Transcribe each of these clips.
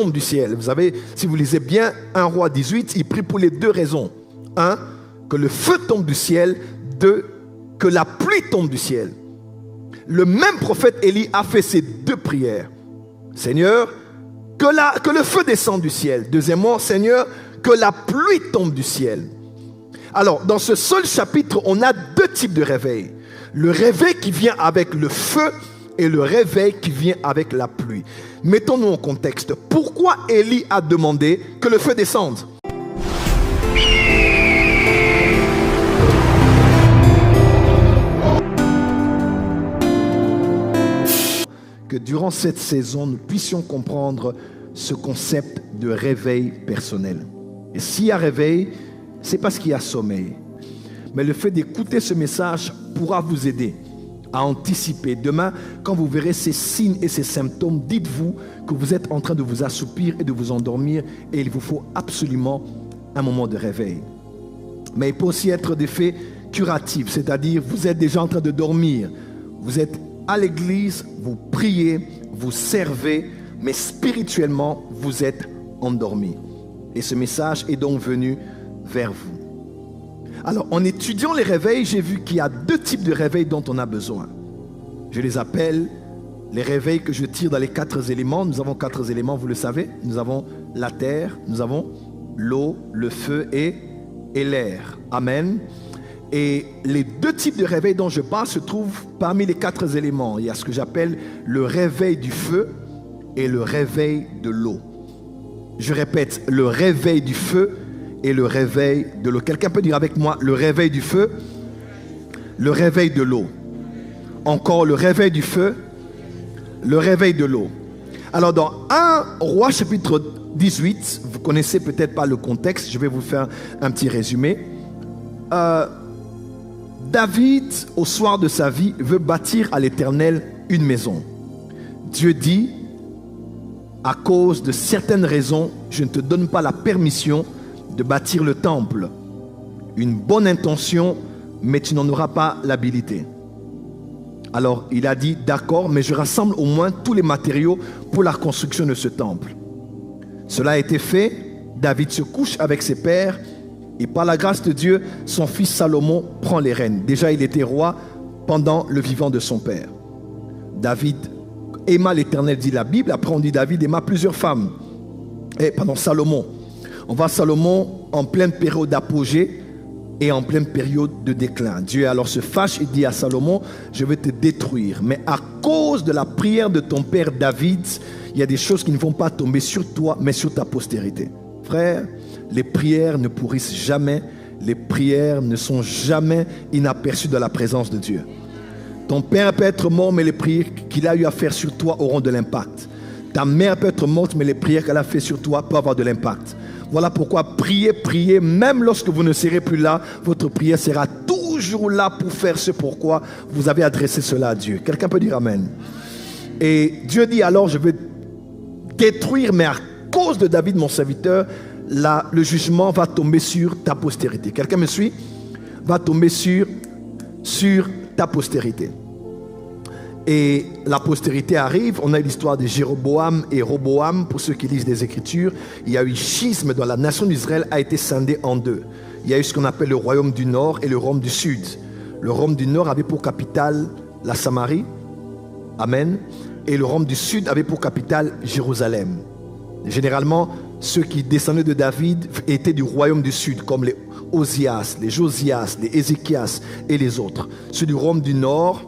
tombe du ciel. Vous savez, si vous lisez bien 1 Roi 18, il prie pour les deux raisons. 1, que le feu tombe du ciel. 2, que la pluie tombe du ciel. Le même prophète Élie a fait ces deux prières. Seigneur, que le feu descende du ciel. Deuxièmement, Seigneur, que la pluie tombe du ciel. Alors, dans ce seul chapitre, on a deux types de réveil. Le réveil qui vient avec le feu et le réveil qui vient avec la pluie. Mettons-nous en contexte. Pourquoi Élie a demandé que le feu descende? Que durant cette saison, nous puissions comprendre ce concept de réveil personnel. Et s'il y a réveil, c'est parce qu'il y a sommeil. Mais le fait d'écouter ce message pourra vous aider à anticiper. Demain, quand vous verrez ces signes et ces symptômes, dites-vous que vous êtes en train de vous assoupir et de vous endormir et il vous faut absolument un moment de réveil. Mais il peut aussi être des faits curatifs, c'est-à-dire vous êtes déjà en train de dormir, vous êtes à l'église, vous priez, vous servez, mais spirituellement, vous êtes endormi. Et ce message est donc venu vers vous. Alors, en étudiant les réveils, j'ai vu qu'il y a deux types de réveils dont on a besoin. Je les appelle les réveils que je tire dans les 4 éléments. Nous avons 4 éléments, vous le savez. Nous avons la terre, nous avons l'eau, le feu et l'air. Amen. Et les deux types de réveils dont je parle se trouvent parmi les 4 éléments. Il y a ce que j'appelle le réveil du feu et le réveil de l'eau. Je répète, le réveil du feu et le réveil de l'eau. Quelqu'un peut dire avec moi le réveil du feu, le réveil de l'eau. Encore le réveil du feu, le réveil de l'eau. Alors dans 1 Roi chapitre 18, vous connaissez peut-être pas le contexte, je vais vous faire un petit résumé. David, au soir de sa vie, veut bâtir à l'Éternel une maison. Dieu dit, à cause de certaines raisons, je ne te donne pas la permission de bâtir le temple. Une bonne intention, mais tu n'en auras pas l'habilité. Alors il a dit, d'accord, mais je rassemble au moins tous les matériaux pour la construction de ce temple. Cela a été fait, David se couche avec ses pères, et par la grâce de Dieu, son fils Salomon prend les rênes. Déjà, il était roi pendant le vivant de son père. David aima l'Éternel, dit la Bible. Après, on dit David aima plusieurs femmes. Salomon. On voit Salomon en pleine période d'apogée et en pleine période de déclin. Dieu alors se fâche et dit à Salomon, je vais te détruire. Mais à cause de la prière de ton père David, il y a des choses qui ne vont pas tomber sur toi, mais sur ta postérité. Frère, les prières ne pourrissent jamais, les prières ne sont jamais inaperçues dans la présence de Dieu. Ton père peut être mort, mais les prières qu'il a eu à faire sur toi auront de l'impact. Ta mère peut être morte, mais les prières qu'elle a fait sur toi peuvent avoir de l'impact. Voilà pourquoi priez, même lorsque vous ne serez plus là, votre prière sera toujours là pour faire ce pourquoi vous avez adressé cela à Dieu. Quelqu'un peut dire Amen. Et Dieu dit alors, je vais détruire, mais à cause de David, mon serviteur, le jugement va tomber sur ta postérité. Quelqu'un me suit? Va tomber sur ta postérité. Et la postérité arrive. On a l'histoire de Jéroboam et Roboam. Pour ceux qui lisent les Écritures, il y a eu schisme dans la nation d'Israël, a été scindée en deux. Il y a eu ce qu'on appelle le royaume du Nord et le royaume du Sud. Le royaume du Nord avait pour capitale la Samarie. Amen. Et le royaume du Sud avait pour capitale Jérusalem. Généralement, ceux qui descendaient de David étaient du royaume du Sud, comme les Osias, les Josias, les Ézéchias et les autres. Ceux du royaume du Nord,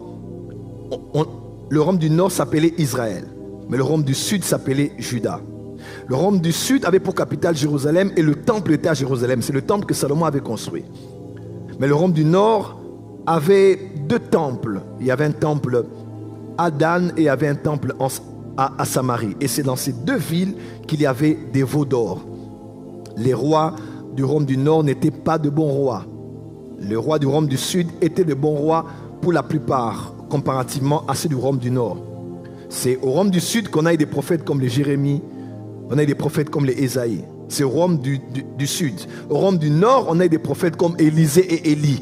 le royaume du Nord s'appelait Israël, mais le royaume du Sud s'appelait Juda. Le royaume du Sud avait pour capitale Jérusalem et le temple était à Jérusalem. C'est le temple que Salomon avait construit. Mais le royaume du Nord avait 2 temples. Il y avait un temple à Dan et il y avait un temple à Samarie. Et c'est dans ces 2 villes qu'il y avait des veaux d'or. Les rois du royaume du Nord n'étaient pas de bons rois. Les rois du royaume du Sud étaient de bons rois pour la plupart, comparativement à ceux du royaume du Nord. C'est au royaume du Sud qu'on a eu des prophètes comme les Jérémie, on a eu des prophètes comme les Ésaïe. C'est au royaume du Sud. Au royaume du Nord, on a eu des prophètes comme Élisée et Élie.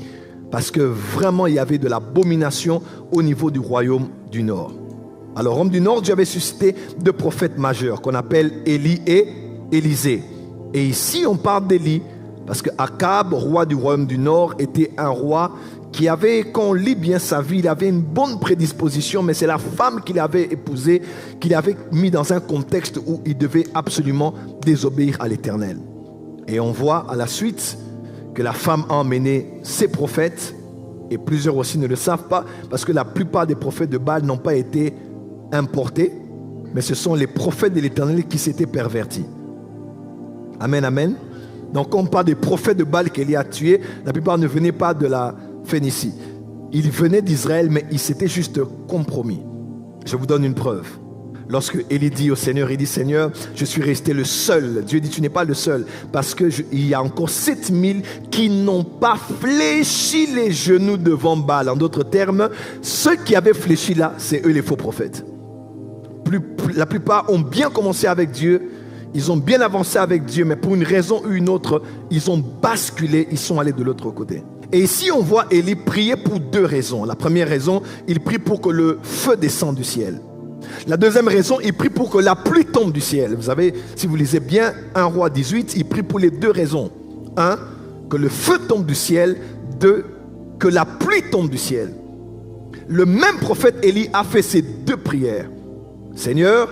Parce que vraiment, il y avait de l'abomination au niveau du royaume du Nord. Alors, Rome du Nord, Dieu avait suscité 2 prophètes majeurs qu'on appelle Élie et Élisée. Et ici, on parle d'Élie parce que Akab, roi du royaume du Nord, était un roi qui avait, quand on lit bien sa vie, il avait une bonne prédisposition, mais c'est la femme qu'il avait épousée, qu'il avait mis dans un contexte où il devait absolument désobéir à l'Éternel. Et on voit à la suite que la femme a emmené ses prophètes, et plusieurs aussi ne le savent pas, parce que la plupart des prophètes de Baal n'ont pas été importés, mais ce sont les prophètes de l'Éternel qui s'étaient pervertis. Amen, amen. Donc quand on parle des prophètes de Baal qu'Élie a tués, la plupart ne venaient pas de la Phénicie. Ils venaient d'Israël, mais ils s'étaient juste compromis. Je vous donne une preuve. Lorsque Élie dit au Seigneur, il dit, Seigneur, je suis resté le seul. Dieu dit, tu n'es pas le seul, parce qu'il y a encore 7000 qui n'ont pas fléchi les genoux devant Baal. En d'autres termes, ceux qui avaient fléchi là, c'est eux les faux prophètes. La plupart ont bien commencé avec Dieu, ils ont bien avancé avec Dieu, mais pour une raison ou une autre, ils ont basculé, ils sont allés de l'autre côté. Et ici, on voit Élie prier pour 2 raisons. La première raison, il prie pour que le feu descende du ciel. La deuxième raison, il prie pour que la pluie tombe du ciel. Vous savez, si vous lisez bien 1 Roi 18, il prie pour les 2 raisons. 1, que le feu tombe du ciel. 2, que la pluie tombe du ciel. Le même prophète Élie a fait ces 2 prières. Seigneur,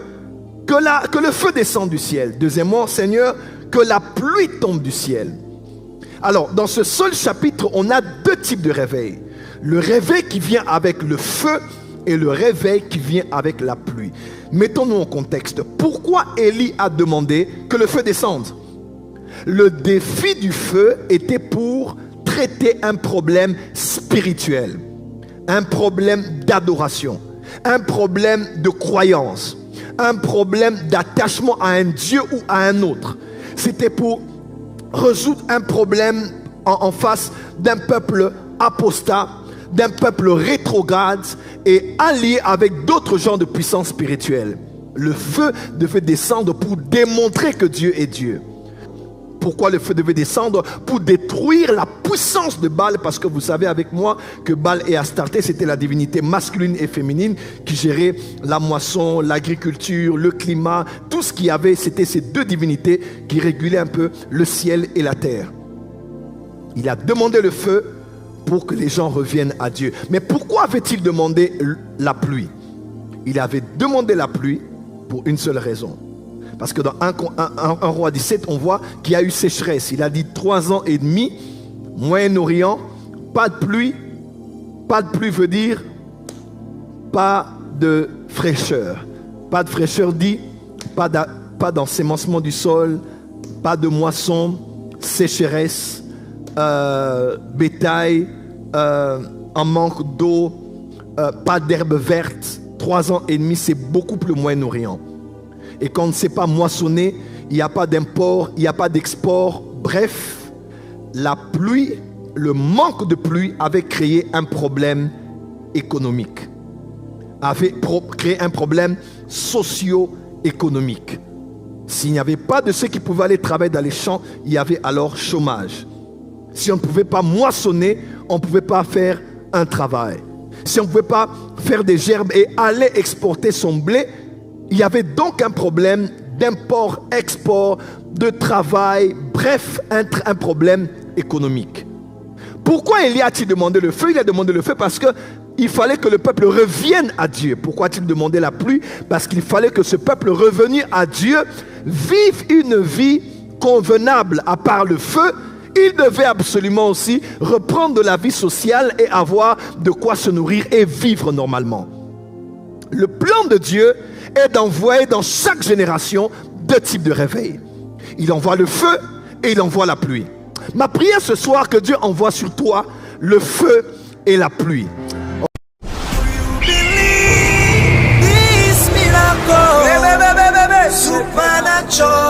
que le feu descende du ciel. Deuxièmement, Seigneur, que la pluie tombe du ciel. Alors, dans ce seul chapitre, on a 2 types de réveil. Le réveil qui vient avec le feu et le réveil qui vient avec la pluie. Mettons-nous en contexte. Pourquoi Élie a demandé que le feu descende? Le défi du feu était pour traiter un problème spirituel, un problème d'adoration, un problème de croyance, un problème d'attachement à un Dieu ou à un autre. C'était pour résoudre un problème en face d'un peuple apostat, d'un peuple rétrograde et allié avec d'autres genres de puissance spirituelle. Le feu devait descendre pour démontrer que Dieu est Dieu. Pourquoi le feu devait descendre? Pour détruire la puissance de Baal, parce que vous savez avec moi que Baal et Astarté, c'était la divinité masculine et féminine qui gérait la moisson, l'agriculture, le climat, tout ce qu'il y avait, c'était ces 2 divinités qui régulaient un peu le ciel et la terre. Il a demandé le feu pour que les gens reviennent à Dieu. Mais pourquoi avait-il demandé la pluie? Il avait demandé la pluie pour une seule raison. Parce que dans 1 Roi 17, on voit qu'il y a eu sécheresse. Il a dit 3 ans et demi, Moyen-Orient, pas de pluie. Pas de pluie veut dire pas de fraîcheur. Pas de fraîcheur dit pas d'ensemencement du sol, pas de moisson, sécheresse, bétail, en manque d'eau, pas d'herbe verte. 3 ans et demi, c'est beaucoup plus Moyen-Orient. Et quand on ne sait pas moissonner, il n'y a pas d'import, il n'y a pas d'export. Bref, la pluie, le manque de pluie avait créé un problème économique, avait créé un problème socio-économique. S'il n'y avait pas de ceux qui pouvaient aller travailler dans les champs, il y avait alors chômage. Si on ne pouvait pas moissonner, on ne pouvait pas faire un travail. Si on ne pouvait pas faire des gerbes et aller exporter son blé, il y avait donc un problème d'import-export, de travail, bref, un problème économique. Pourquoi Élie a-t-il demandé le feu? Il a demandé le feu parce qu'il fallait que le peuple revienne à Dieu. Pourquoi a-t-il demandé la pluie? Parce qu'il fallait que ce peuple revenu à Dieu vive une vie convenable. À part le feu, il devait absolument aussi reprendre de la vie sociale et avoir de quoi se nourrir et vivre normalement. Le plan de Dieu est d'envoyer dans chaque génération 2 types de réveil. Il envoie le feu et il envoie la pluie. Ma prière ce soir, que Dieu envoie sur toi le feu et la pluie. Supernatural.